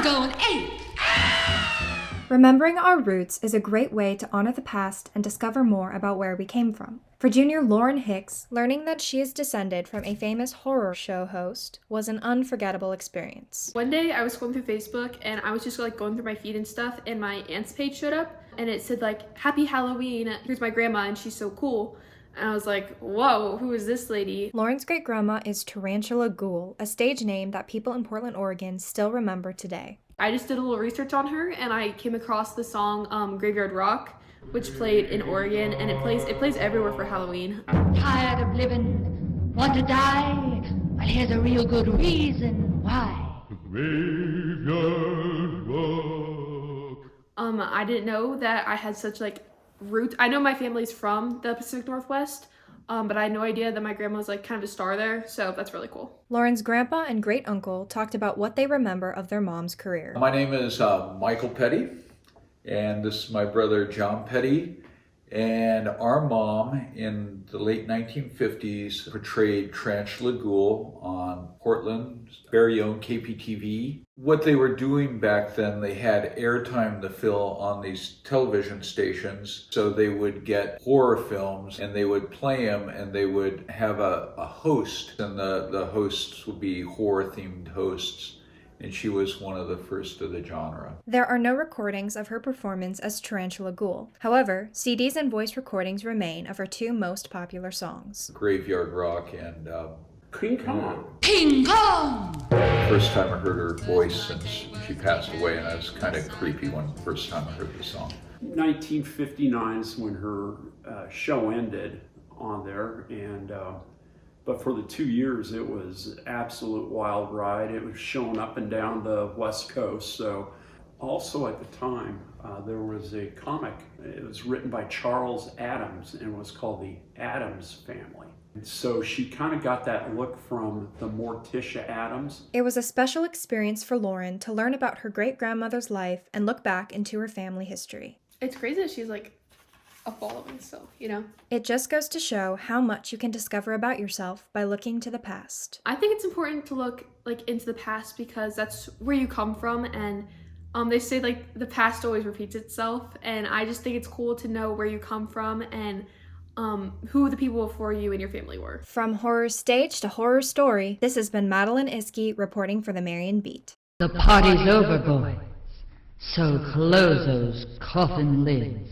going ape. Remembering our roots is a great way to honor the past and discover more about where we came from. For junior Lauren Hicks, learning that she is descended from a famous horror show host was an unforgettable experience. One day I was scrolling through Facebook and I was just like going through my feed and stuff, and my aunt's page showed up and it said like, "Happy Halloween, here's my grandma and she's so cool." And I was like, whoa, who is this lady? Lauren's great-grandma is Tarantula Ghoul, a stage name that people in Portland, Oregon still remember today. I just did a little research on her and I came across the song Graveyard Rock, which played in Oregon, and it plays everywhere for Halloween. Tired of living, want to die? Well, here's a real good reason why. Graveyard Rock. I didn't know that I had such like roots. I know my family's from the Pacific Northwest, but I had no idea that my grandma was like kind of a star there, so that's really cool. Lauren's grandpa and great-uncle talked about what they remember of their mom's career. My name is Michael Petty, and this is my brother John Petty. And our mom in the late 1950s portrayed Tarantula Ghoul on Portland's very own KPTV. What they were doing back then, they had airtime to fill on these television stations. So they would get horror films and they would play them, and they would have a host, and the hosts would be horror-themed hosts. And she was one of the first of the genre. There are no recordings of her performance as Tarantula Ghoul. However, CDs and voice recordings remain of her two most popular songs. Graveyard Rock and King Kong. King Kong! first time I heard her voice since she passed away, and it was kind of creepy when the first time I heard the song. 1959 is when her show ended on there, and but for the 2 years it was absolute wild ride. It was shown up and down the West Coast. So also at the time there was a comic. It was written by Charles Addams and was called The Addams Family. And so she kind of got that look from the Morticia Addams. It was a special experience for Lauren to learn about her great-grandmother's life and look back into her family history. It's crazy that she's like a following still, you know? It just goes to show how much you can discover about yourself by looking to the past. I think it's important to look like into the past because that's where you come from, and they say like the past always repeats itself, and I just think it's cool to know where you come from and who the people before you and your family were. From horror stage to horror story, this has been Madeline Iske reporting for the Marian Mbeat. The party's over, boys. So close those coffin lids.